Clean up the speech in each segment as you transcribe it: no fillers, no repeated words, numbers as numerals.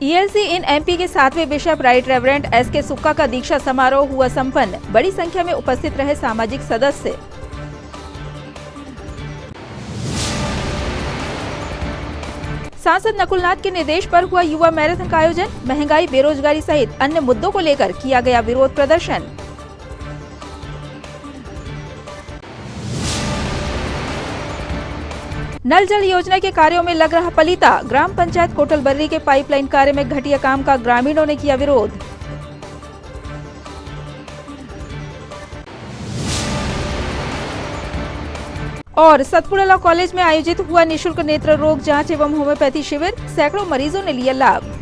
ELC in MP के 7वें bishop right reverend SK सुक्का का दीक्षा समारोह हुआ संपन्न। बड़ी संख्या में उपस्थित रहे सामाजिक सदस्य। सांसद नकुलनाथ के निर्देश पर हुआ युवा मैराथन का आयोजन। महंगाई, बेरोजगारी सहित अन्य मुद्दों को लेकर किया गया विरोध प्रदर्शन। नल जल योजना के कार्यों में लग रहा पलीता। ग्राम पंचायत कोटलबर्री के पाइपलाइन कार्य में घटिया काम का ग्रामीणों ने किया विरोध। और सतपुड़ा लॉ कॉलेज में आयोजित हुआ निशुल्क नेत्र रोग जांच एवं होम्योपैथी शिविर। सैकड़ों मरीजों ने लिया लाभ।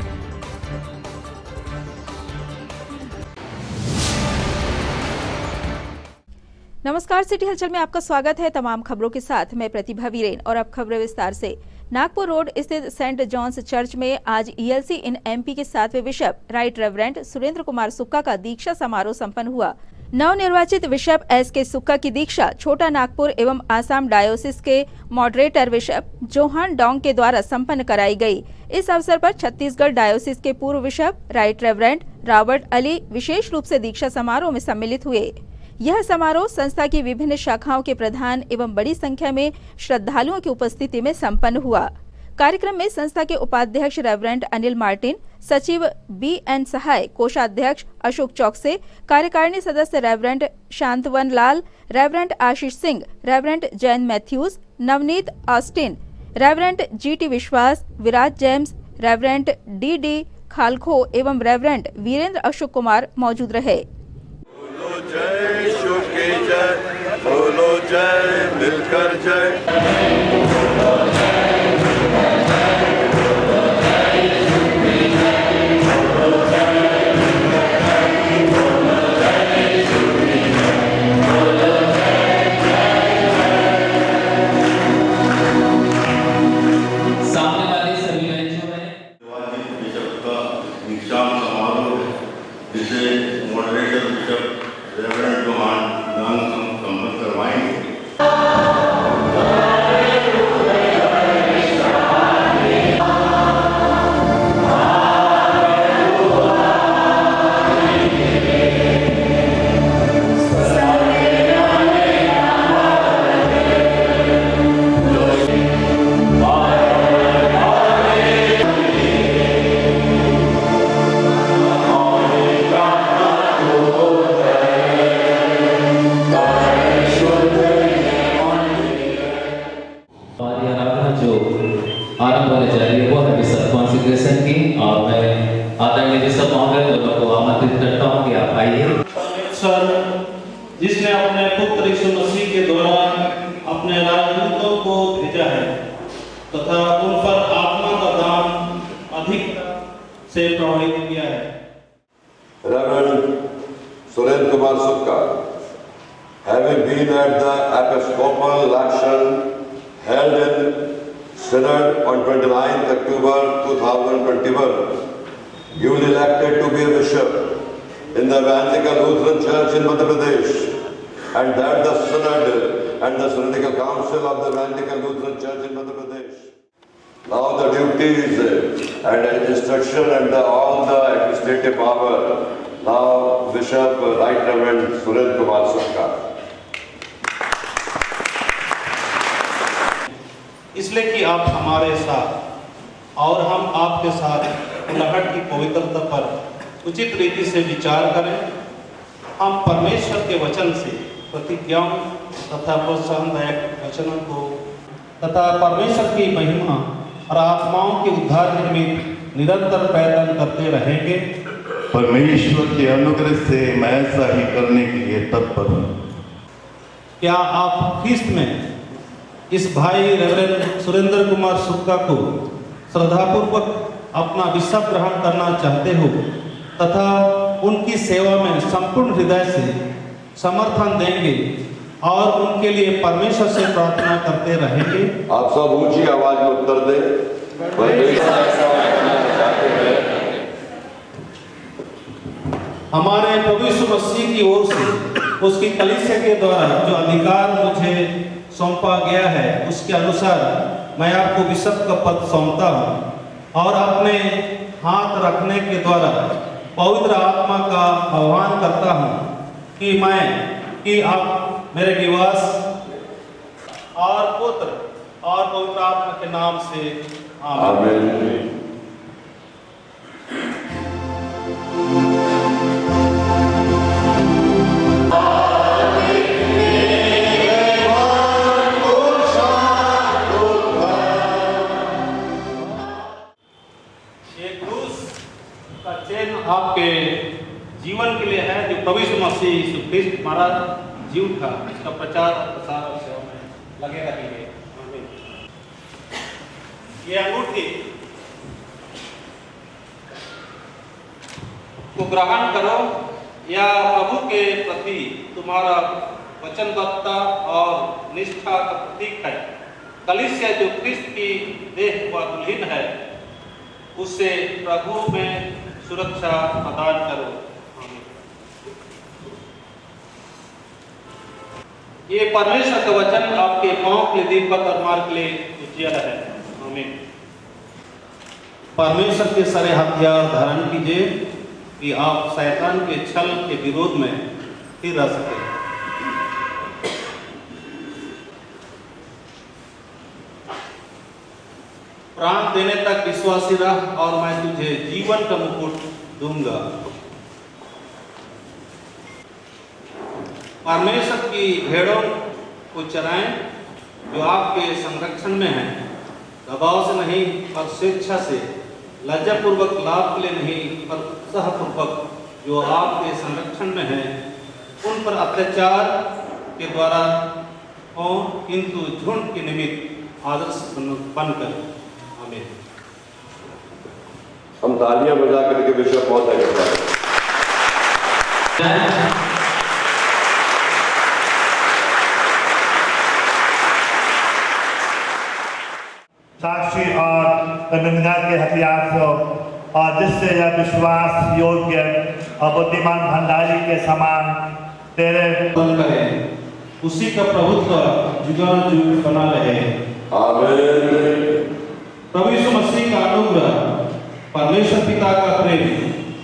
नमस्कार, सिटी हलचल में आपका स्वागत है। तमाम खबरों के साथ मैं प्रतिभा वीरेन और अब खबरें विस्तार से। नागपुर रोड स्थित सेंट जॉन्स चर्च में आज ईएलसी इन एमपी के 7वें bishop right reverend Surendra Kumar Sukka का दीक्षा समारोह संपन्न हुआ। नवनिर्वाचित बिशप एसके सुक्का की दीक्षा छोटा नागपुर एवं आसाम डायोसिस के मॉडरेटर बिशप जोहान डोंग के द्वारा संपन्न कराई गई। इस अवसर पर छत्तीसगढ़ डायोसिस के पूर्व bishop right reverend Robert Ali विशेष रूप से दीक्षा समारोह में सम्मिलित हुए। यह समारोह संस्था की विभिन्न शाखाओं के प्रधान एवं बड़ी संख्या में श्रद्धालुओं की उपस्थिति में संपन्न हुआ। कार्यक्रम में संस्था के उपाध्यक्ष रेवरेंड अनिल मार्टिन, सचिव बीएन सहाय, कोषाध्यक्ष अशोक चौकसे, कार्यकारिणी सदस्य reverend Shantvan Lal, reverend Ashish Singh, reverend Jain Matthews, Navneet Austin, reverend GT Vishwas, Viraj James, reverend D खालखो एवं रेवरेंड वीरेंद्र अशोक कुमार मौजूद रहे। जय शिव की जय, बोलो जय, मिलकर जय। सामने वाले सभी बेंचों में बिशप का दीक्षांत समारोह जिसे moderator bishop reverend Johan Dong संपन्न करवाएंगे। आरंभ होने जा रही है वो है बिशप कॉन्सेक्रेशन की, और मैं आदरणीय बिशप महोदय दोनों को आमंत्रित करता हूँ कि आप आइए। सर, जिसने अपने पुत्र यीशु मसीह के द्वारा अपने राजदूतों को भेजा है तथा उन पर आत्मा का दान अधिक से प्रभावित किया है। रेवरेंड सुरेंद्र कुमार सुक्का, having been at the Episcopal election held in Synod on 29th October 2021, duly elected to be a bishop in the Evangelical Lutheran Church in Madhya Pradesh, and that the Synod and the Synodical Council of the Evangelical Lutheran Church in Madhya Pradesh. Now the duties and instruction and all the administrative power, now Bishop Right Reverend Surendra Kumar Sukkha. इसलिए कि आप हमारे साथ और हम आपके साथ खुलाहट की पवित्रता पर उचित रीति से विचार करें। हम परमेश्वर के वचन से प्रतिज्ञाओं तथा प्रोत्साहनदायक वचनों को तथा परमेश्वर की महिमा और आत्माओं के उद्धार निमित्त निरंतर प्रयत्न करते रहेंगे। परमेश्वर के अनुग्रह से मैं ऐसा ही करने के लिए तत्पर हूँ। क्या आप ख्रिस्त में इस भाई रेवरेंड सुरेंद्र कुमार सुक्का को श्रद्धापूर्वक अपना बिशप ग्रहण करना चाहते हो तथा उनकी सेवा में संपूर्ण हृदय से समर्थन देंगे और उनके लिए परमेश्वर से प्रार्थना करते रहेंगे? आप सब ऊंची आवाज में उत्तर दें। हमारे प्रभु यीशु मसीह की ओर से उसकी कलीसिया के द्वारा जो अधिकार मुझे सौंपा गया है उसके अनुसार मैं आपको बिशप का पद सौंपता हूँ और अपने हाथ रखने के द्वारा पवित्र आत्मा का आह्वान करता हूँ कि आप मेरे निवास और पुत्र और पवित्र आत्मा के नाम से आमीन। आमीन। ये क्रूस का चिन्ह आपके जीवन के लिए है, जो प्रभु यीशु मसीह यीशु ख्रिस्त हमारा जीव था, इसका प्रचार और प्रसार और सेवा में लगे रहेंगे। आमीन। ये अंगूठी को ग्रहण करो, या प्रभु के प्रति तुम्हारा वचनबद्धता और निष्ठा का प्रतीक है। कलीसिया जो ख्रिस्त की देह व दुल्हन है, उससे प्रभु में सुरक्षा प्रदान करो। ये परमेश्वर का वचन आपके पांव के लिए दीपक और मार्ग के लिए उजियारा है। आमीन। परमेश्वर के सारे हथियार धारण कीजिए कि आप शैतान के छल के विरोध में स्थिर रह सके। प्राण देने तक विश्वासी रह और मैं तुझे जीवन का मुकुट दूंगा। परमेश्वर की भेड़ों को चराएं जो आपके संरक्षण में है, दबाव से नहीं पर स्वेच्छा से, लज्जापूर्वक लाभ के लिए नहीं पर उत्साहपूर्वक जो आपके संरक्षण में है। उन पर अत्याचार के द्वारा हो, किंतु झुंड के निमित्त आदर्श बनकर। आमीन। हम तालियां बजा करके बिशप महोदय के साथ साक्षी और निंदा के हथियार से, और जिससे यह विश्वास योग्य और बुद्धिमान भंडारी के समान तेरे करे, उसी का प्रभुत्व जुगाजुग बना रहे। आमीन। प्रभु यीशु मसीह का अनुग्रह, परमेश्वर पिता का प्रेम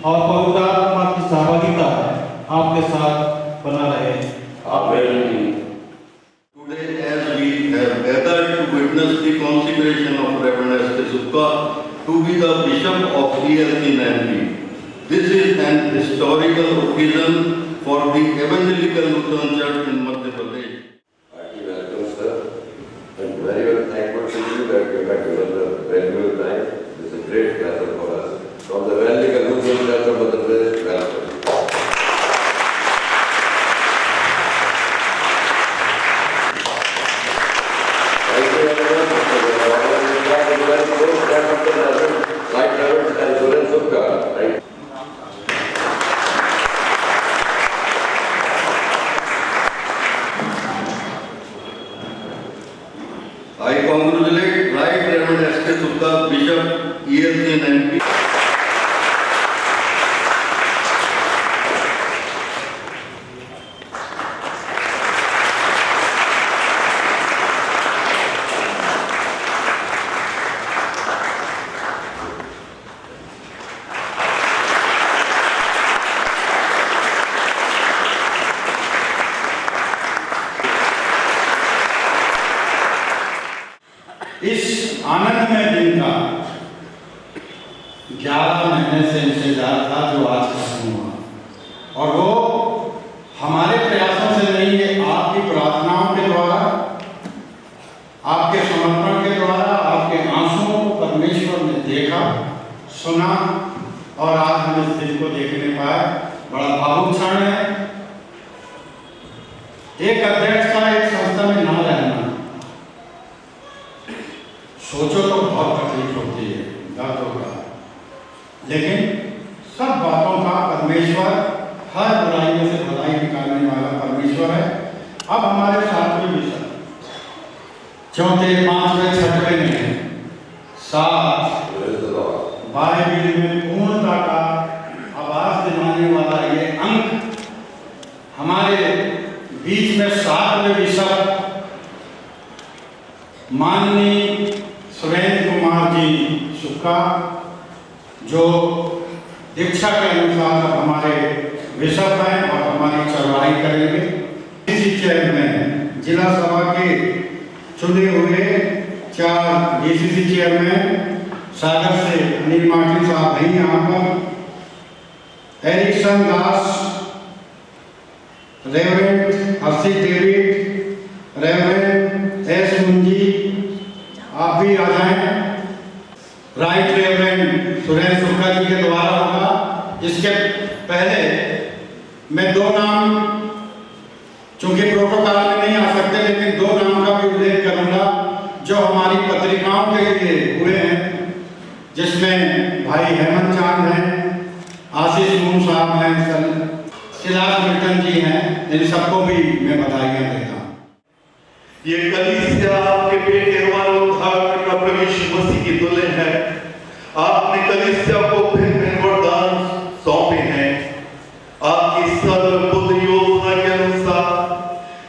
और पवित्र आत्मा की सहभागिता आपके साथ बना रहे। आमीन। Today, as we have gathered to witness the consecration of Reverend S.K. Sukka to be the Bishop of ELC Nampi, this is an historical occasion for the Evangelical Lutheran Church in Madhya Pradesh. Hearty welcome, sir, and very well thankful to you that you have given the valuable time. This is a great pleasure for us. From the Evangelical Lutheran Church of Madhya Pradesh, welcome. Thank you very much. Right Reverend and Suren Sukka. Right. I congratulate Right Reverend S.K. Sukka, Bishop ELC Nampi. इस आनंदमय दिन का 11 महीने से इंतजार था, जो आज खत्म हुआ, और वो हमारे प्रयासों से नहीं है, आपकी प्रार्थनाओं के द्वारा, आपके समर्पण के द्वारा, आपके आंसुओं को परमेश्वर ने देखा, सुना, और आज हम इस दिन को देखने पाए। बड़ा भावुक क्षण है। एक अध्यक्ष का एक संस्था में ना रहना, सोचो तो बहुत तकलीफ होती है, दर्द होगा, लेकिन सब बातों का परमेश्वर, हर बुराई में से भलाई निकालने वाला परमेश्वर है। अब हमारे सातवें विषय, चौथे, पांचवें, छठवें में 7 बाइबिल में पूर्णता का आवाज दिलाने वाला ये अंक हमारे बीच में 7वें विषय माननीय सुरेंद्र कुमार जी सुक्का, जो दीक्षा के अनुसार हमारे बिशप हैं और हमारी चरवाही करेंगे। इसी चेयरमैन जिला सभा के चुने हुए 4 डीसीसी चेयरमैन सागर से अनिल मार्टिन साहब हैं यहाँ पर, एरिक्सन दास, रेवरेंड हर्षित डेविड, रेवरेंड एस मुंजी, आप भी आ जाएं। राइट रेवरेंड सुरेंद्र सुक्का जी के द्वारा होगा। इसके पहले मैं 2 नाम, चूंकि प्रोटोकॉल में नहीं आ सकते, लेकिन 2 नाम का भी उल्लेख करूंगा जो हमारी पत्रिकाओं के लिए हुए हैं, जिसमें भाई हेमंत चांद हैं, आशीष मून साहब हैं, कैलाश मिल्टन जी हैं। इन सबको भी मैं बधाइयाँ देता हूँ। ये कलीसिया आपके बेटे हमारे उद्धारकर्ता का प्रभु यीशु मसीह की दुल्हन है। आपने कलीसिया को भिन्न वरदान सौंपे हैं। आपकी सर्वबुद्धि योजना के अनुसार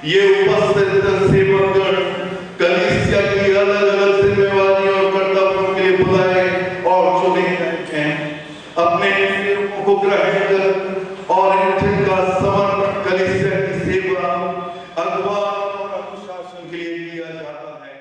ये उपस्थित सेवकगण कलीसिया की अलग अलग जिम्मेवारियों और कर्तव्यों के लिए बुलाए और चुने गए हैं। अपने सेवकों को ग्रहण कर और इनका समर्पण कलीसिया की सेवा, अगुवा और अनुशासन के लिए किया जाता है।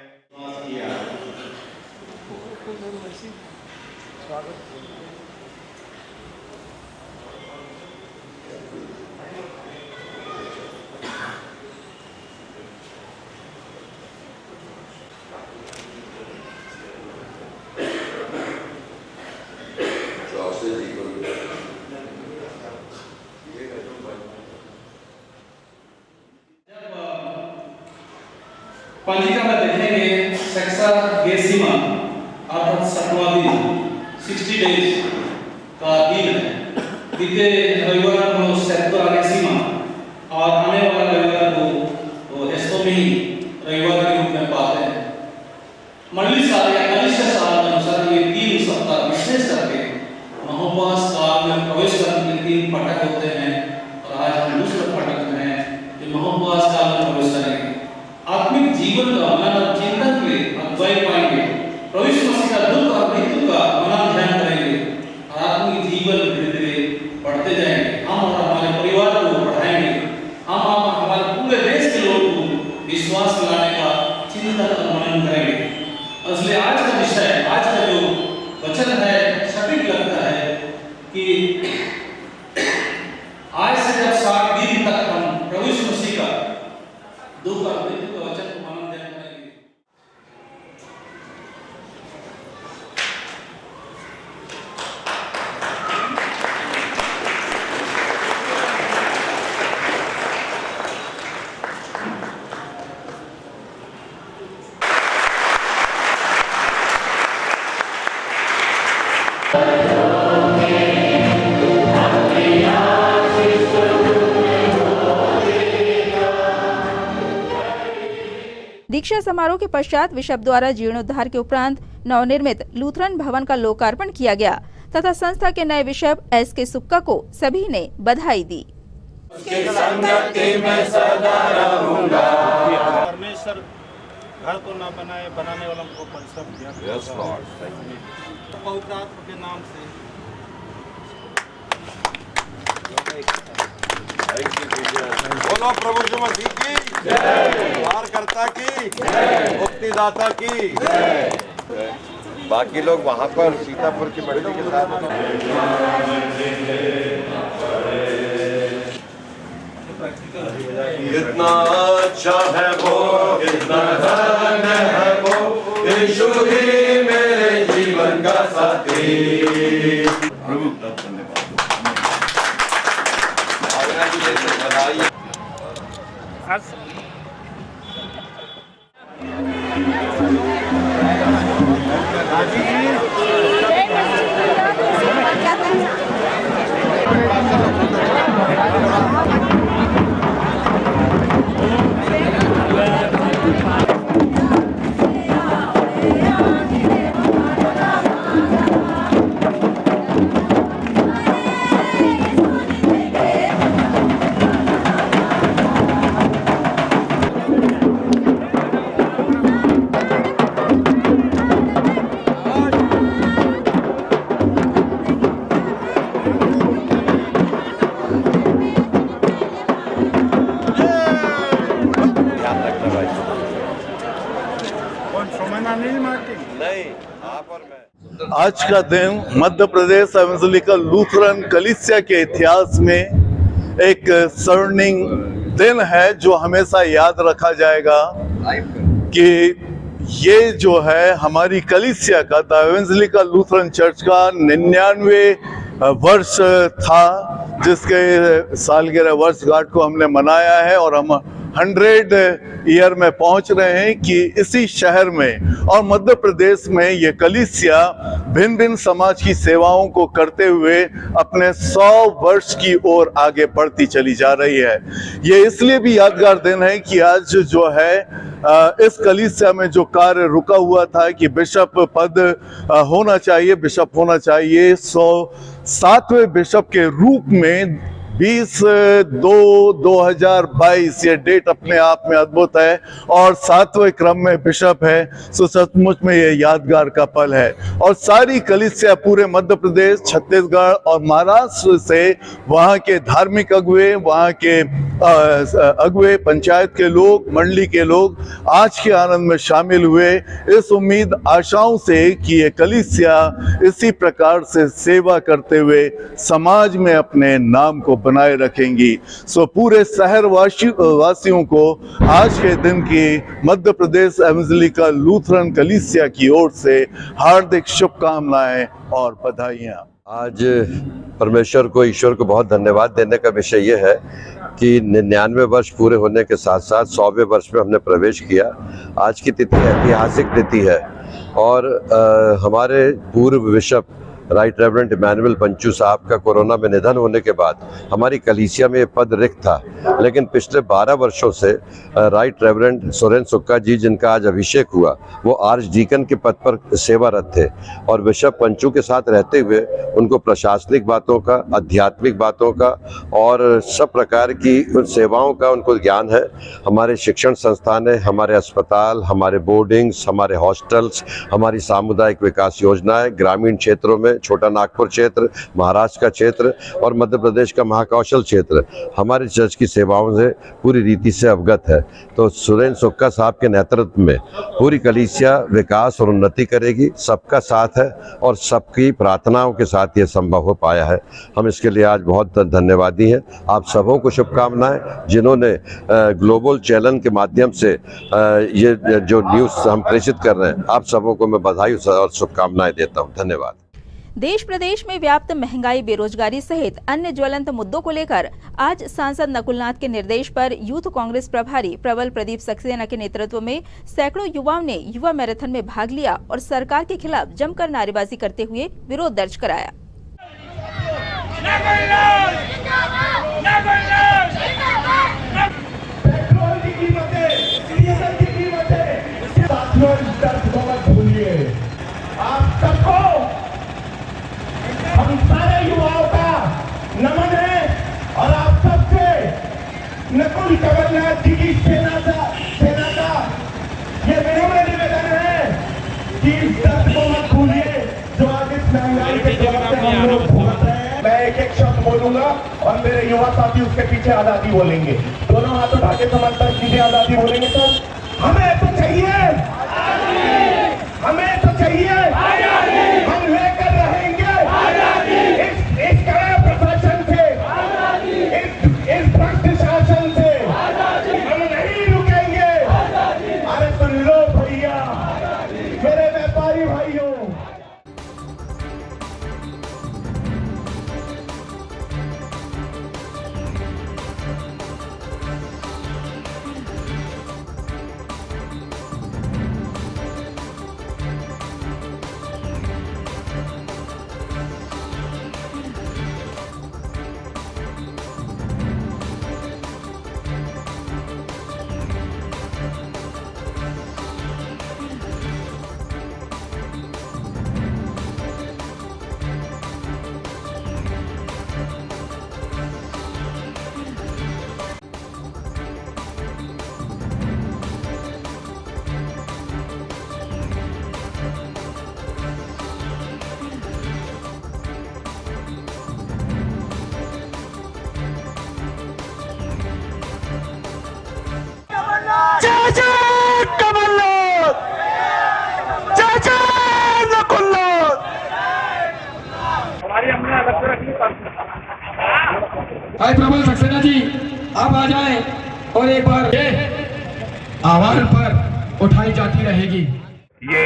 पंजिका में देखेंगे सेक्सा गेसिमा अर्थात 7वां दिन 60 डेज का दिन है। बीते रविवार को सेक्सा गेसिमा और आने वाला रविवार को एस्टोमी रविवार के रूप में पाते हैं। मंडली साल या कलिसिया साल के अनुसार ये 3 सप्ताह विशेष करके महोपास काल में प्रवेश करने के 3 फाटक होते हैं और आज हम दूसरे फाटक में हैं जो महोपास काल में प्रवेश करेंगे। आत्मिक जीवन का मनन चिंतन के अध्याय पाएंगे। प्रभु यीशु मसीह का दुख और मृत्यु का मनन ध्यान करेंगे और आत्मिक जीवन धीरे धीरे बढ़ते जाएंगे। हम और हमारे परिवार को बढ़ाएंगे। हम हमारे पूरे देश के लोगों को विश्वास लाने का चिंतन और मनन करेंगे। इसलिए आज का विषय, आज का जो वचन है, सटीक लगता है कि आज से जब 60 दिन तक हम प्रभु यीशु मसीह का दुख और मृत्यु का वचन को मनन ध्यान करेंगे। दीक्षा समारोह के पश्चात बिशप द्वारा जीर्णोद्धार के उपरांत नवनिर्मित लूथरन भवन का लोकार्पण किया गया तथा संस्था के नए बिशप एस.के. सुक्का को सभी ने बधाई दी। परमेश्वर घर को न बनाए, बनाने वालों को परिश्रम दिया। पवित्र आत्मा के नाम से बोलो प्रभु यीशु मसीह की जय, उद्धारकर्ता की जय, मुक्तिदाता की जय। बाकी लोग वहाँ पर सीतापुर की बड़ती के साथ कितना अच्छा है वो, कितना धन है वो, यीशु ही मेरे जीवन का साथी। प्रभु धन्यवाद। आज का दिन मध्य प्रदेश एवंजेलिकल लूथरन कलीसिया के इतिहास में एक स्वर्णिम दिन है जो हमेशा याद रखा जाएगा कि ये जो है हमारी कलीसिया का द एवंजेलिकल लूथरन चर्च का 99 वर्ष था, जिसके सालगिरह वर्षगांठ को हमने मनाया है और हम 100 ईयर में पहुंच रहे हैं कि इसी शहर में और मध्य प्रदेश में ये कलीसिया भिन्न भिन्न समाज की सेवाओं को करते हुए अपने 100 वर्ष की ओर आगे बढ़ती चली जा रही है। ये इसलिए भी यादगार दिन है कि आज जो है इस कलीसिया में जो कार्य रुका हुआ था कि बिशप पद होना चाहिए, बिशप होना चाहिए, 107वें बिशप के रूप में 20/2/2022 ये डेट अपने आप में अद्भुत है और 7वें क्रम में बिशप है। सो सचमुच में ये यादगार का पल है और सारी कलीसिया पूरे मध्य प्रदेश, छत्तीसगढ़ और महाराष्ट्र से वहाँ के धार्मिक अगुवे, वहाँ के अगुवे, पंचायत के लोग, मंडली के लोग आज के आनंद में शामिल हुए, इस उम्मीद आशाओं से कि ये कलीसिया इसी प्रकार से सेवा करते हुए समाज में अपने नाम को बनाए रखेंगी। सो पूरे शहर वासियों को आज के दिन की मध्य प्रदेश एवंजेलिकल लूथरन कलीसिया की ओर से हार्दिक शुभकामनाएं और बधाइयां। आज परमेश्वर को, ईश्वर को बहुत धन्यवाद देने का विषय ये है कि 99 वर्ष पूरे होने के साथ साथ 100वें वर्ष में हमने प्रवेश किया। आज की तिथि ऐतिहासिक तिथि है और हमारे पूर्व bishop right reverend Emmanuel Panchu साहब का कोरोना में निधन होने के बाद हमारी कलीसिया में ये पद रिक्त था, लेकिन पिछले 12 वर्षों से राइट रेवरेंड सुरेन सुक्का जी, जिनका आज अभिषेक हुआ, वो आर्च डीकन के पद पर सेवारत थे और बिशप पंचू के साथ रहते हुए उनको प्रशासनिक बातों का, आध्यात्मिक बातों का और सब प्रकार की उन सेवाओं का उनको ज्ञान है। हमारे शिक्षण संस्थान है, हमारे अस्पताल, हमारे बोर्डिंग्स, हमारे हॉस्टल्स, हमारी सामुदायिक विकास योजनाएं, ग्रामीण क्षेत्रों में छोटा नागपुर क्षेत्र, महाराष्ट्र का क्षेत्र और मध्य प्रदेश का महाकौशल क्षेत्र हमारे चर्च की सेवाओं से पूरी रीति से अवगत है। तो सुरेन सुक्का साहब के नेतृत्व में पूरी कलीसिया विकास और उन्नति करेगी। सबका साथ है और सबकी प्रार्थनाओं के साथ ये संभव हो पाया है। हम इसके लिए आज बहुत धन्यवादी हैं। आप सबों को शुभकामनाएं, जिन्होंने ग्लोबल चैनल के माध्यम से ये जो न्यूज़ हम प्रेषित कर रहे हैं, आप सबों को मैं बधाई और शुभकामनाएं देता हूँ। धन्यवाद। देश प्रदेश में व्याप्त महंगाई, बेरोजगारी सहित अन्य ज्वलंत मुद्दों को लेकर आज सांसद नकुलनाथ के निर्देश पर यूथ कांग्रेस प्रभारी प्रबल प्रदीप सक्सेना के नेतृत्व में सैकड़ों युवाओं ने युवा मैराथन में भाग लिया और सरकार के खिलाफ जमकर नारेबाजी करते हुए विरोध दर्ज कराया। हम सारे युवाओं का नमन है और आप सबसे नकुल कमलनाथ जी की सेना का ये विनम्र निवेदन है कि इस दर्द को मत भूलिए जो आज इस महंगाई के दौर से हम लोग भुगत रहे हैं। मैं एक एक शब्द बोलूंगा और मेरे युवा साथी उसके पीछे आजादी बोलेंगे। दोनों हाथ उठा के समझदार चीजें आजादी बोलेंगे। तो हमें तो चाहिए, हमें तो चाहिए, हम लेकर रहेंगे इस कड़े प्रशासन से, इस भ्रष्ट शासन से हम नहीं रुकेंगे। अरे सुन लो भैया, मेरे व्यापारी भाइयों, भाई प्रबल सक्सेना जी आप आ जाएं और एक बार ये आह्वान पर उठाई जाती रहेगी। ये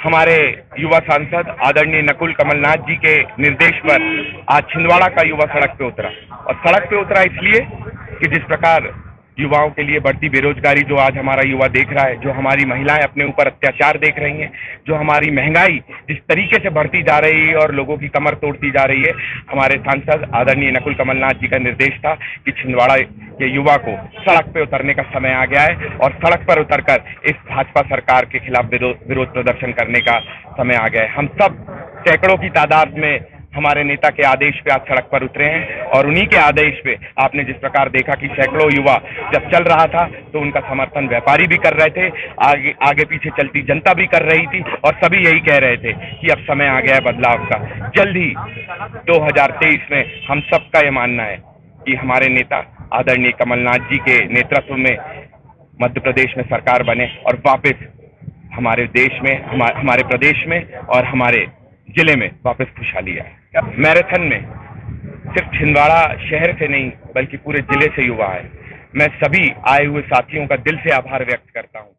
हमारे युवा सांसद आदरणीय नकुल कमलनाथ जी के निर्देश पर आज छिंदवाड़ा का युवा सड़क पे उतरा, और सड़क पे उतरा इसलिए कि जिस प्रकार युवाओं के लिए बढ़ती बेरोजगारी जो आज हमारा युवा देख रहा है, जो हमारी महिलाएं अपने ऊपर अत्याचार देख रही हैं, जो हमारी महंगाई जिस तरीके से बढ़ती जा रही है और लोगों की कमर तोड़ती जा रही है, हमारे सांसद आदरणीय नकुल कमलनाथ जी का निर्देश था कि छिंदवाड़ा के युवा को सड़क पे उतरने का समय आ गया है और सड़क पर उतरकर इस भाजपा सरकार के खिलाफ विरोध प्रदर्शन करने का समय आ गया है। हम सब सैकड़ों की तादाद में हमारे नेता के आदेश पे आज सड़क पर उतरे हैं, और उन्हीं के आदेश पे आपने जिस प्रकार देखा कि सैकड़ों युवा जब चल रहा था तो उनका समर्थन व्यापारी भी कर रहे थे, आगे पीछे चलती जनता भी कर रही थी, और सभी यही कह रहे थे कि अब समय आ गया है बदलाव का। जल्द ही 2023 में हम सबका ये मानना है कि हमारे नेता आदरणीय कमलनाथ जी के नेतृत्व में मध्य प्रदेश में सरकार बने और वापस हमारे देश में, हमारे प्रदेश में और हमारे जिले में वापस खुशहाली आए। मैराथन में सिर्फ छिंदवाड़ा शहर से नहीं बल्कि पूरे जिले से युवा आए। मैं सभी आए हुए साथियों का दिल से आभार व्यक्त करता हूं।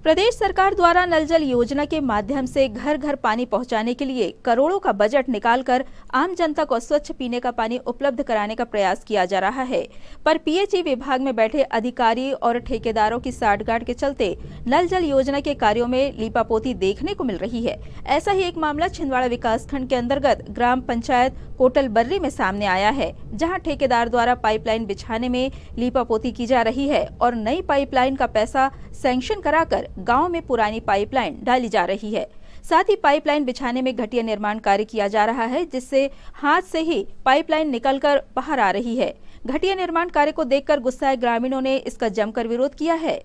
प्रदेश सरकार द्वारा नल जल योजना के माध्यम से घर घर पानी पहुंचाने के लिए करोड़ों का बजट निकालकर आम जनता को स्वच्छ पीने का पानी उपलब्ध कराने का प्रयास किया जा रहा है, पर पीएचई विभाग में बैठे अधिकारी और ठेकेदारों की साठगांठ के चलते नल जल योजना के कार्यों में लीपापोती देखने को मिल रही है। ऐसा ही एक मामला छिंदवाड़ा विकासखंड के अंतर्गत ग्राम पंचायत कोटल बर्री में सामने आया है, जहां ठेकेदार द्वारा पाइपलाइन बिछाने में लीपापोती की जा रही है और नई पाइपलाइन का पैसा सैंक्शन कराकर गांव में पुरानी पाइपलाइन डाली जा रही है। साथ ही पाइपलाइन बिछाने में घटिया निर्माण कार्य किया जा रहा है, जिससे हाथ से ही पाइपलाइन निकलकर बाहर आ रही है। घटिया निर्माण कार्य को देखकर गुस्साए ग्रामीणों ने इसका जमकर विरोध किया है।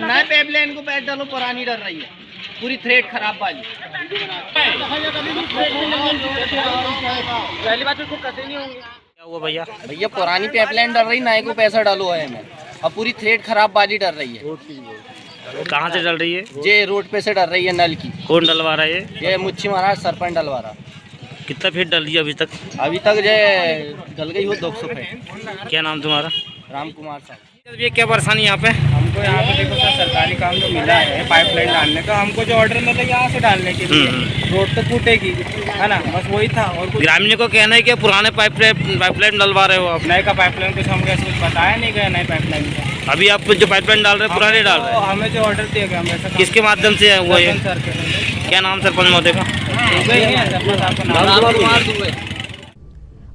नए पाइपलाइन को पैर डालो, पुरानी डल रही है, पूरी थ्रेड खराब वाली। पहली बात उसको कसे नहीं होंगे। क्या हुआ भैया? भैया पुरानी पाइपलाइन डल रही, नए को पैसा डालो है मैं, और पूरी थ्रेड खराब वाली डल रही है। कहाँ से डल रही है? ये रोड पे से डल रही है, नल की। कौन डलवा रहा है ये मुच्छी महाराज सरपंच डलवा रहा। कितना फीट डल रही है अभी तक? अभी तक ये डल गई हो 200 फीट। क्या नाम तुम्हारा? राम कुमार साहब। ये क्या परेशानी यहाँ पे? हमको यहाँ पे देखो सर, सरकारी काम जो मिला है पाइपलाइन डालने का, हमको जो ऑर्डर मिला यहाँ से डालने के लिए, रोड तो टूटेगी है ना, बस वही था। और ग्रामीणों को कहना है कि पुराने पाइपलाइन डलवा रहे हो आप। नए का पाइपलाइन कुछ हमको ऐसे कुछ बताया नहीं गया, नए पाइपलाइन का। अभी आप जो पाइपलाइन डाल रहे हैं पुराने डाल रहे हैं? हमें जो ऑर्डर दिया गया हम ऐसा। किसके माध्यम से हुआ ये? क्या नाम सरपंच महोदय का?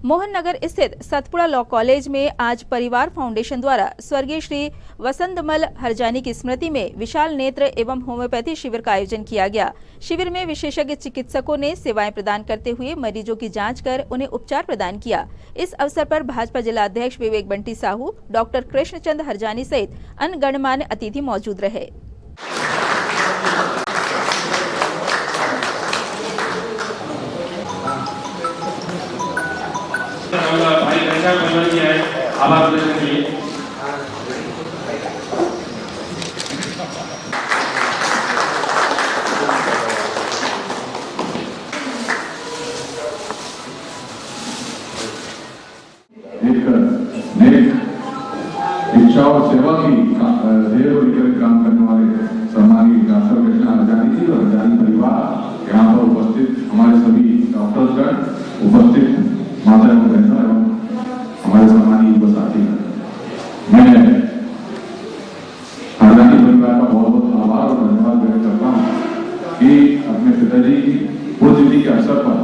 मोहन नगर स्थित सतपुड़ा लॉ कॉलेज में आज परिवार फाउंडेशन द्वारा स्वर्गीय श्री वसंतमल हरजानी की स्मृति में विशाल नेत्र एवं होम्योपैथी शिविर का आयोजन किया गया। शिविर में विशेषज्ञ चिकित्सकों ने सेवाएं प्रदान करते हुए मरीजों की जांच कर उन्हें उपचार प्रदान किया। इस अवसर पर भाजपा जिला अध्यक्ष विवेक बंटी साहू, डॉक्टर कृष्णचंद हरजानी सहित अन्य गणमान्य अतिथि मौजूद रहे। भाई पैसा बदल दिया है आवाज देने के लिए। एक नेक इच्छा और सेवा की ध्येय को लेकर काम करने वाले सम्मानीय डॉक्टर कृष्ण हरजानी जी और हरजानी परिवार, यहाँ पर उपस्थित हमारे सभी डॉक्टर्सगण, उपस्थित माता एवं बहनों एवं हमारे सम्मानीय युवा साथी, मैं हरजानी परिवार का बहुत बहुत आभार और धन्यवाद व्यक्त करता हूँ कि अपने पिताजी की पुण्यतिथि के अवसर पर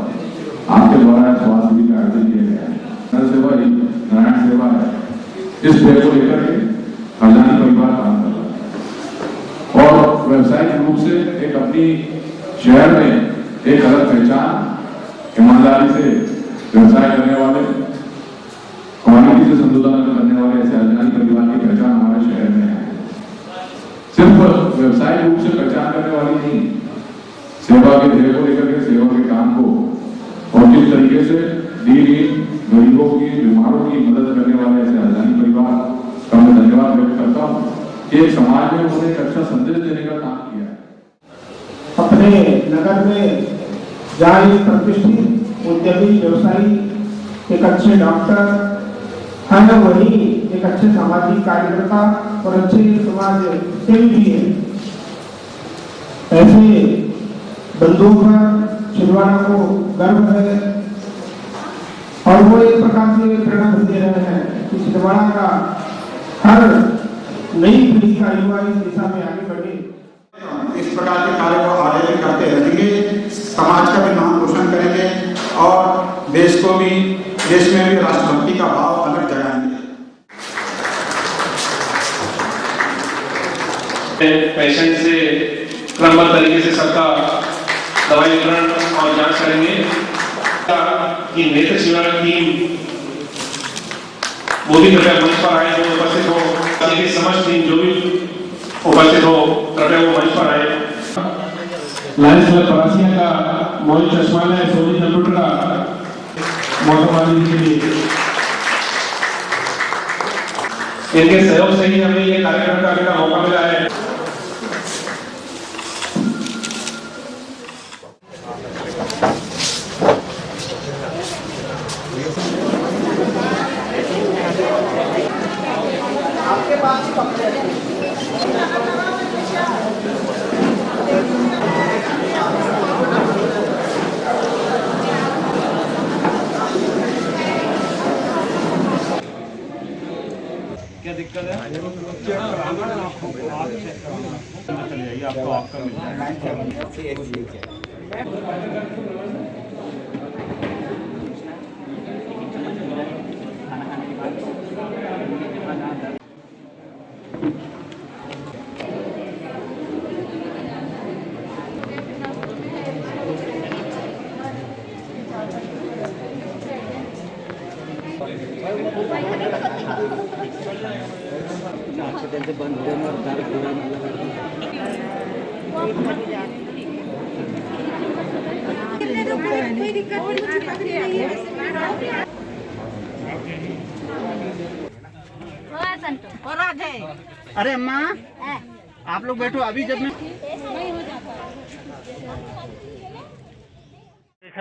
आपके द्वारा स्वास्थ्य शिविर का आयोजन किया गया है। नर सेवा ही नारायण सेवा है, इस ध्येय को लेकर के हरजानी परिवार काम कर रहा है और व्यवसायिक रूप से एक अपनी शहर में एक अलग पहचान, ईमानदारी से व्यवसाय करने वाले, क्वालिटी से संतुलन करने वाले ऐसे हरजानी परिवार की पहचान हमारे शहर में है। सिर्फ व्यवसायिक रूप से पहचान करने वाली नहीं, सेवा के ध्येय को लेकर के सेवा के काम को और किस तरीके से दीनहीन गरीबों की, बीमारों की मदद करने वाले ऐसे हरजानी परिवार का मैं धन्यवाद व्यक्त करता हूँ कि समाज में उन्होंने एक अच्छा संदेश देने का काम किया है। अपने नगर में जहाँ एक प्रतिष्ठित उद्यमी व्यवसायी, एक अच्छे डॉक्टर है, वही एक अच्छे सामाजिक कार्यकर्ता और अच्छे समाज सेवी भी है। ऐसे बंधुओं पर छिंदवाड़ा को गर्व है और वो एक प्रकार से प्रेरणा दे रहे हैं कि छिंदवाड़ा का हर नई पीढ़ी का युवा इस दिशा में आगे बढ़े। इस प्रकार के कार्य को आगे करते रहेंगे, समाज का भी नाम रोशन करेंगे और देश में भी राष्ट्रभक्ति का भाव अलग जगाएंगे। पेशेंट से क्रमबद्ध तरीके से सबका दवाई वितरण और जांच करेंगे कि नेत्र सेवा टीम वो भी कृपया मंच पर आए, जो उपस्थित हो, समस्त टीम जो भी उपस्थित हो कृपया वो मंच पर आए। लायंस क्लब परासिया का मोहित चश्मा है, सोनी कंप्यूटर का मोटरवाली के लिए इनके सहयोग से ही हमें ये कार्यक्रम करने का मौका मिला है। आपके पास ही पकड़े क्या दिक्कत है? चले जाइए, आपको आपका मिल जाएगा। बंद हो अरे अम्मा आप लोग बैठो, अभी जब मैं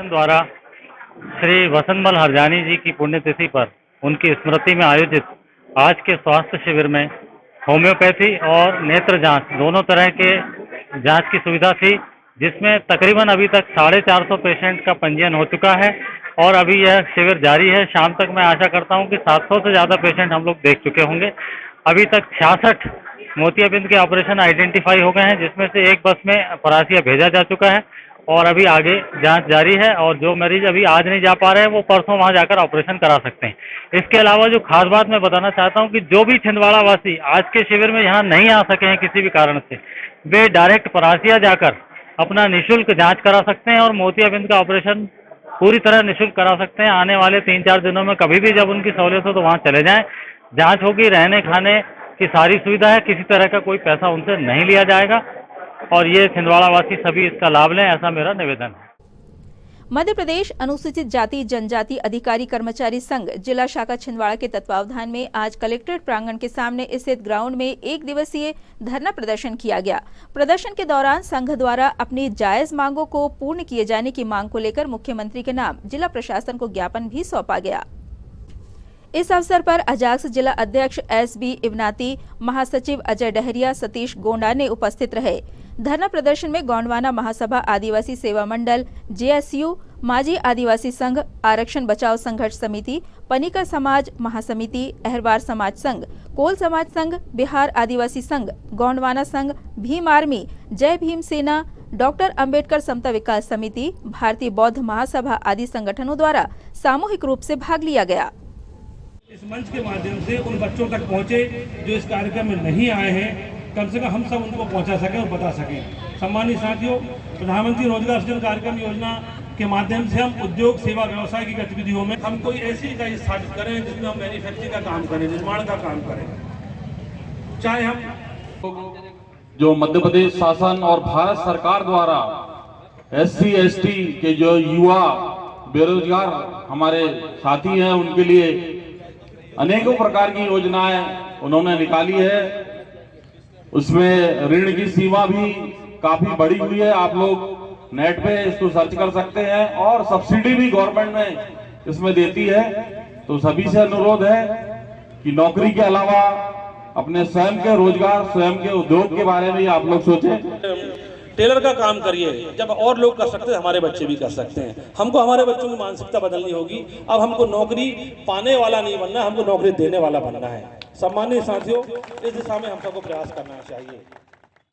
द्वारा श्री वसंतमल हरजानी जी की पुण्यतिथि पर उनकी स्मृति में आयोजित आज के स्वास्थ्य शिविर में होम्योपैथी और नेत्र जांच दोनों तरह के जांच की सुविधा थी, जिसमें तकरीबन अभी तक 450 पेशेंट का पंजीयन हो चुका है और अभी यह शिविर जारी है। शाम तक मैं आशा करता हूं कि 700 से ज़्यादा पेशेंट हम लोग देख चुके होंगे। अभी तक 66 मोतियाबिंद के ऑपरेशन आइडेंटिफाई हो गए हैं, जिसमें से एक बस में परासिया भेजा जा चुका है और अभी आगे जांच जारी है और जो मरीज अभी आज नहीं जा पा रहे हैं वो परसों वहां जाकर ऑपरेशन करा सकते हैं। इसके अलावा जो खास बात मैं बताना चाहता हूं कि जो भी छिंदवाड़ा वासी आज के शिविर में यहाँ नहीं आ सके हैं किसी भी कारण से, वे डायरेक्ट परासिया जाकर अपना निःशुल्क जांच करा सकते हैं और मोतियाबिंद का ऑपरेशन पूरी तरह निःशुल्क करा सकते हैं। आने वाले 3-4 दिनों में कभी भी जब उनकी सहूलियत हो तो वहाँ चले जाएं। जांच होगी, रहने खाने की सारी सुविधा है, किसी तरह का कोई पैसा उनसे नहीं लिया जाएगा और ये छिंदवाड़ा वासी सभी इसका लाभ लें, ऐसा मेरा निवेदन है। मध्य प्रदेश अनुसूचित जाति जनजाति अधिकारी कर्मचारी संघ जिला शाखा छिंदवाड़ा के तत्वावधान में आज कलेक्ट्रेट प्रांगण के सामने स्थित ग्राउंड में 1 दिवसीय धरना प्रदर्शन किया गया। प्रदर्शन के दौरान संघ द्वारा अपनी जायज मांगों को पूर्ण किए जाने की मांग को लेकर मुख्यमंत्री के नाम जिला प्रशासन को ज्ञापन भी सौंपा गया। इस अवसर पर अजाक्स जिला अध्यक्ष SB इवनाती, महासचिव अजय डहरिया, सतीश गोंडा ने उपस्थित रहे। धरना प्रदर्शन में गोंडवाना महासभा आदिवासी सेवा मंडल, JSU, माजी आदिवासी संघ, आरक्षण बचाओ संघर्ष समिति, पनिका समाज महासमिति, अहरवार समाज संघ, कोल समाज संघ, बिहार आदिवासी संघ, गोंडवाना संघ, भीम आर्मी, जय भीम सेना, डॉक्टर अंबेडकर समता विकास समिति, भारतीय बौद्ध महासभा आदि संगठनों द्वारा सामूहिक रूप से भाग लिया गया। इस मंच के माध्यम से उन बच्चों तक पहुंचे जो इस कार्यक्रम में नहीं आए हैं, कम से कम हम सब उनको पहुंचा सकें और बता सकें। सम्मानित साथियों, प्रधानमंत्री रोजगार सृजन कार्यक्रम योजना के माध्यम से हम उद्योग, सेवा, व्यवसाय की गतिविधियों में हम कोई ऐसी इकाई स्थापित करें जिसमें हम मैन्युफैक्चरिंग का काम करें, निर्माण का काम करें। चाहे हम जो मध्य प्रदेश शासन और भारत सरकार द्वारा SC ST के जो युवा बेरोजगार हमारे साथी हैं उनके लिए अनेकों प्रकार की योजनाएं उन्होंने निकाली है। उसमें ऋण की सीमा भी काफी बढ़ी हुई है, आप लोग नेट पे इसको सर्च कर सकते हैं, और सब्सिडी भी गवर्नमेंट में इसमें देती है। तो सभी से अनुरोध है कि नौकरी के अलावा अपने स्वयं के रोजगार, स्वयं के उद्योग के बारे में आप लोग सोचें। टेलर का काम करिए, जब और लोग कर सकते हैं हमारे बच्चे भी कर सकते हैं। हमको हमारे बच्चों की मानसिकता बदलनी होगी। अब हमको नौकरी पाने वाला नहीं बनना, हमको नौकरी देने वाला बनना है। सम्मानित साथियों, इस दिशा में हम सबको प्रयास करना चाहिए।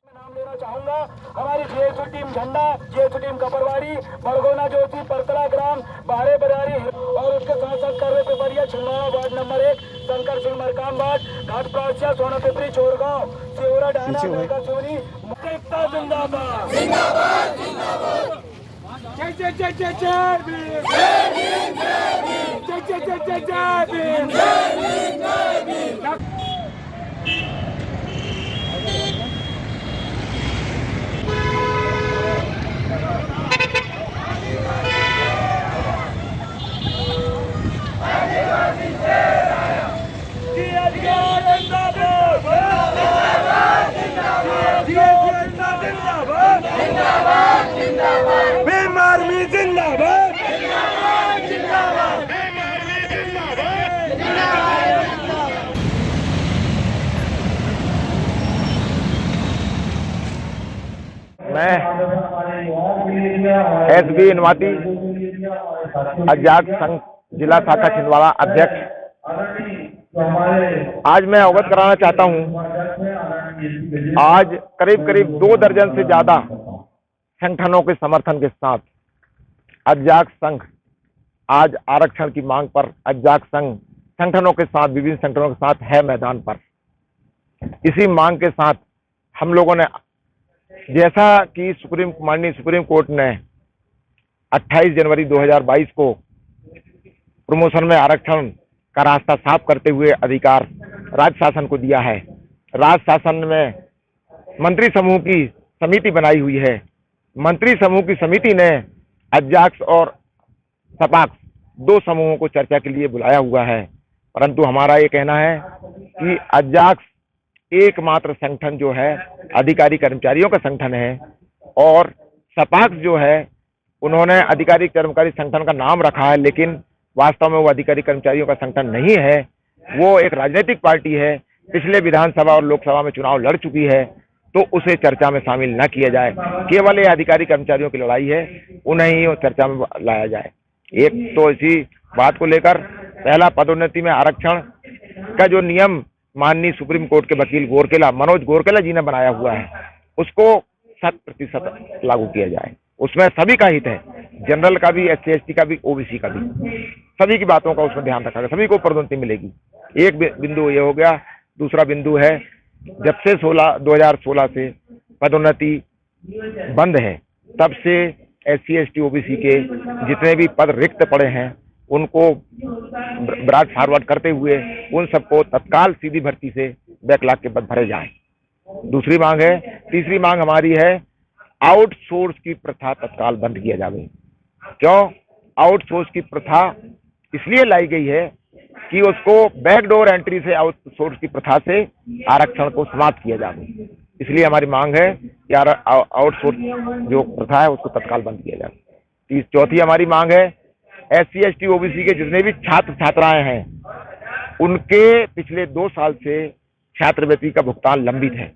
नाम लेना चाहूंगा हमारी जेएसयू टीम झंडा, जेएसयू टीम कपरवाड़ी, बड़गोना ज्योति, परतला ग्राम, बारे बरारी और उसके साथ साथ Karre Pipariya, Chhindwara ward number 1, Shankar Singh Markam ward, Ghat Prasiya, Sona Pipari, Chorgaon, Sihora Dana, Soni, एकता जिंदाबाद जिंदाबाद जिंदाबाद। जय जय जय जय जय भीम, जय भीम, जय जय जय जय जय भीम, जय भीम, जय भीम। मैं SB इनवाती अजाक संघ जिला शाखा छिंदवाड़ा अध्यक्ष, आज मैं अवगत कराना चाहता हूं, आज करीब करीब 2 दर्जन से ज्यादा संगठनों के समर्थन के साथ अजाक संघ आज आरक्षण की मांग पर अजाक संघ संगठनों के साथ, विभिन्न संगठनों के साथ है मैदान पर। इसी मांग के साथ हम लोगों ने, जैसा कि माननीय सुप्रीम कोर्ट ने 28 जनवरी 2022 को प्रमोशन में आरक्षण का रास्ता साफ करते हुए अधिकार राज्य शासन को दिया है, राज्य शासन में मंत्री समूह की समिति बनाई हुई है। मंत्री समूह की समिति ने अजाक्स और सपाक्स 2 समूहों को चर्चा के लिए बुलाया हुआ है, परंतु हमारा ये कहना है कि अजाक्स एकमात्र संगठन जो है अधिकारी कर्मचारियों का संगठन है, और सपाक्स जो है उन्होंने अधिकारी कर्मचारी संगठन का नाम रखा है, लेकिन वास्तव में वो अधिकारी कर्मचारियों का संगठन नहीं है। वो एक राजनीतिक पार्टी है, पिछले विधानसभा और लोकसभा में चुनाव लड़ चुकी है, तो उसे चर्चा में शामिल न किया जाए। केवल ये अधिकारी कर्मचारियों की लड़ाई है, उन्हें ही चर्चा में लाया जाए। एक तो इसी बात को लेकर पहला, पदोन्नति में आरक्षण का जो नियम माननीय सुप्रीम कोर्ट के वकील मनोज गोरकेला जी ने बनाया हुआ है, उसको 100% लागू किया जाए। उसमें सभी का हित है, जनरल का भी, SC ST का भी, OBC का भी, सभी की बातों का उसमें ध्यान रखा गया, सभी को पदोन्नति मिलेगी। एक बिंदु ये हो गया। दूसरा बिंदु है, जब से 2016 से पदोन्नति बंद है, तब से SC ST OBC के जितने भी पद रिक्त पड़े हैं उनको ब्रॉड फॉरवर्ड करते हुए उन सबको तत्काल सीधी भर्ती से बैकलॉग के पद भरे जाएं। दूसरी मांग है। तीसरी मांग हमारी है, आउटसोर्स की प्रथा तत्काल बंद किया जाए। क्यों आउटसोर्स की प्रथा इसलिए लाई गई है कि उसको बैकडोर एंट्री से आउटसोर्स की प्रथा से आरक्षण को समाप्त किया जाए। इसलिए हमारी मांग है कि आउटसोर्स जो प्रथा है उसको तत्काल बंद किया जाए। चौथी हमारी मांग है, SC ST OBC के जितने भी छात्र छात्राएं हैं उनके पिछले 2 साल से छात्रवृत्ति का भुगतान लंबित है,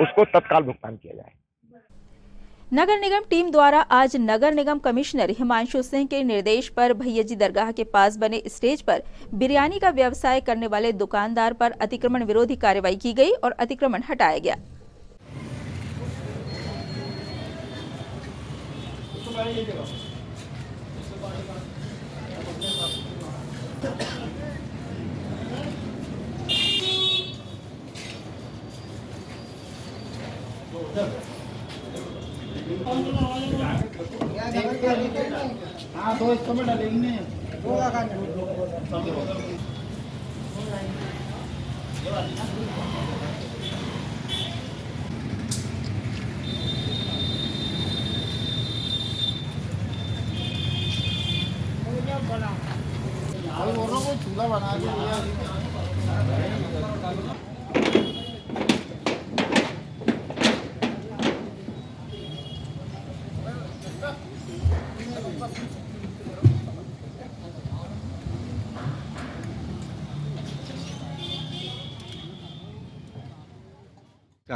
उसको तत्काल भुगतान किया जाए। नगर निगम टीम द्वारा आज नगर निगम कमिश्नर हिमांशु सिंह के निर्देश पर भैयाजी दरगाह के पास बने स्टेज पर बिरयानी का व्यवसाय करने वाले दुकानदार पर अतिक्रमण विरोधी कार्रवाई की गई और अतिक्रमण हटाया गया। हाँ तो इसको में डालेंगे क्या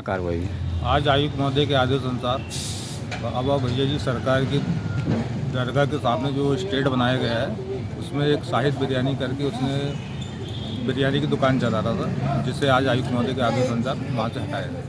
कार्रवाई हुई? आज आयुक्त महोदय के आदेश अनुसार अब भैया जी सरकार की दरगाह के सामने जो स्टेट बनाया गया है उसमें एक शाहिद बिरयानी करके उसने बिरयानी की दुकान चला रहा था, जिससे आज आयुक्त महोदय के आदेश अनुसार वहाँ से हटाया गया।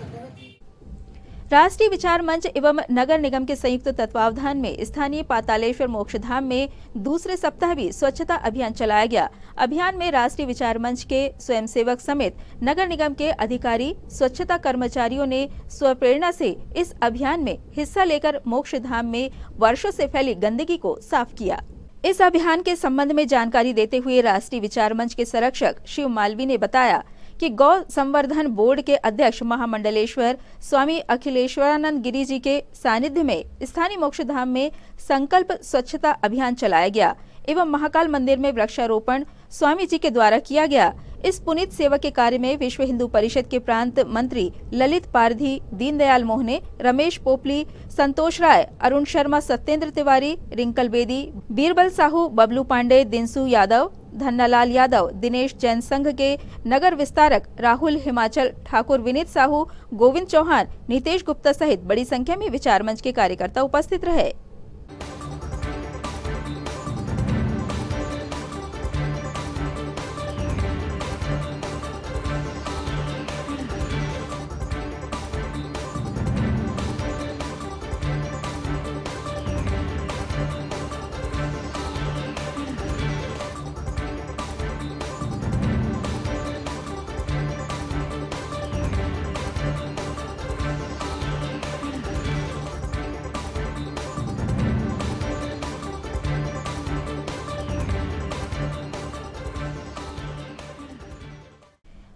राष्ट्रीय विचार मंच एवं नगर निगम के संयुक्त तत्वावधान में स्थानीय पातालेश्वर मोक्षधाम में दूसरे सप्ताह भी स्वच्छता अभियान चलाया गया। अभियान में राष्ट्रीय विचार मंच के स्वयंसेवक समेत नगर निगम के अधिकारी, स्वच्छता कर्मचारियों ने स्वप्रेरणा से इस अभियान में हिस्सा लेकर मोक्षधाम में वर्षों से फैली गंदगी को साफ किया। इस अभियान के संबंध में जानकारी देते हुए राष्ट्रीय विचार मंच के संरक्षक शिव मालवी ने बताया कि गौ संवर्धन बोर्ड के अध्यक्ष महामंडलेश्वर स्वामी अखिलेश्वरानंद गिरी जी के सानिध्य में स्थानीय मोक्षधाम में संकल्प स्वच्छता अभियान चलाया गया एवं महाकाल मंदिर में वृक्षारोपण स्वामी जी के द्वारा किया गया। इस पुनीत सेवा के कार्य में विश्व हिंदू परिषद के प्रांत मंत्री ललित पारधी, दीनदयाल मोहने, रमेश पोपली, संतोष राय, अरुण शर्मा, सत्येंद्र तिवारी, रिंकल बेदी, बीरबल साहू, बबलू पांडे, दिनसू यादव, धन्नालाल यादव, दिनेश जैन संघ के नगर विस्तारक राहुल हिमाचल, ठाकुर विनीत साहू, गोविंद चौहान, नितेश गुप्ता सहित बड़ी संख्या में विचार मंच के कार्यकर्ता उपस्थित रहे।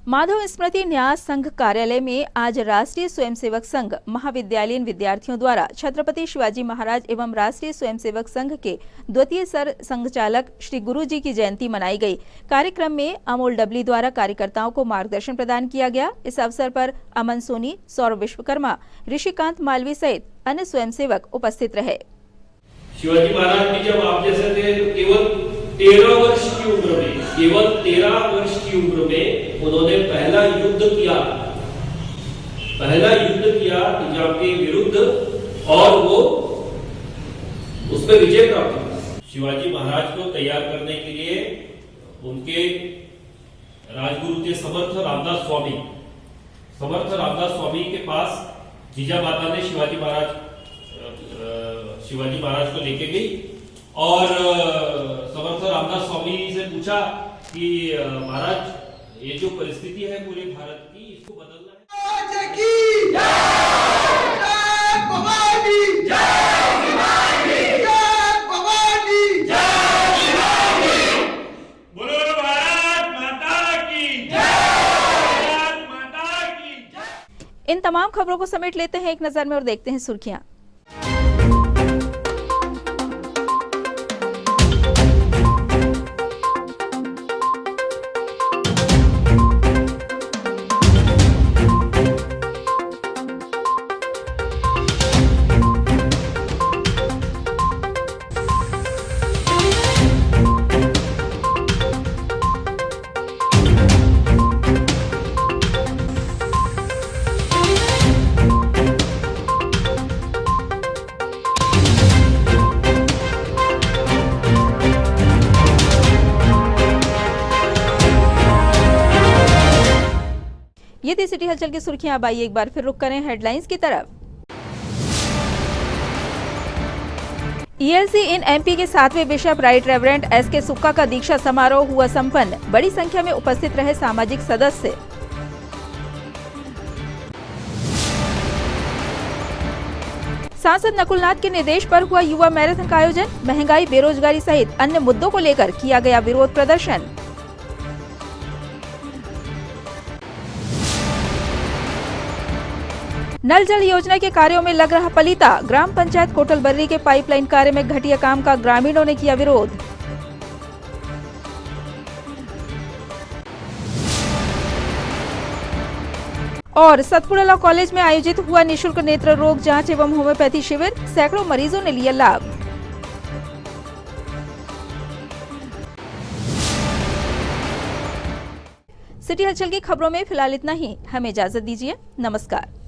माधव स्मृति न्यास संघ कार्यालय में आज राष्ट्रीय स्वयंसेवक संघ महाविद्यालयीन विद्यार्थियों द्वारा छत्रपति शिवाजी महाराज एवं राष्ट्रीय स्वयंसेवक संघ के द्वितीय सर संघचालक श्री गुरु जी की जयंती मनाई गई। कार्यक्रम में अमोल डबली द्वारा कार्यकर्ताओं को मार्गदर्शन प्रदान किया गया। इस अवसर पर अमन सोनी, सौरभ विश्वकर्मा, ऋषिकांत मालवी सहित अन्य स्वयंसेवक उपस्थित रहे। शिवाजी महाराज भी जब आप जैसे थे केवल 13 वर्ष की उम्र में, केवल 13 वर्ष की उम्र में उन्होंने पहला युद्ध किया निजाम के विरुद्ध और वो उस पर विजय प्राप्त की। शिवाजी महाराज को तैयार करने के लिए उनके राजगुरु थे समर्थ रामदास स्वामी के पास जीजा माता ने शिवाजी महाराज को लेके गई और समर्थ रामदास स्वामी से पूछा कि महाराज ये जो परिस्थिति है पूरे भारत की, इसको बदलना इन तमाम खबरों को समेट लेते हैं एक नजर में और देखते हैं सुर्खियां। ये थी सिटी हलचल की सुर्खियां। अब आइए एक बार फिर रुक करें हेडलाइंस की तरफ। ELC इन MP के 7वें बिशप राइट रेवरेंड SK सुक्का का दीक्षा समारोह हुआ संपन्न। बड़ी संख्या में उपस्थित रहे सामाजिक सदस्य। सांसद नकुलनाथ के निर्देश पर हुआ युवा मैराथन का आयोजन। महंगाई, बेरोजगारी सहित अन्य मुद्दों को लेकर किया गया विरोध प्रदर्शन। नल जल योजना के कार्यों में लग रहा पलीता। ग्राम पंचायत कोटलबर्री के पाइपलाइन कार्य में घटिया काम का ग्रामीणों ने किया विरोध। और सतपुड़ा लॉ कॉलेज में आयोजित हुआ निःशुल्क नेत्र रोग जांच एवं होम्योपैथी शिविर, सैकड़ों मरीजों ने लिया लाभ। सिटी हलचल की खबरों में फिलहाल इतना ही। हमें इजाजत दीजिए। नमस्कार।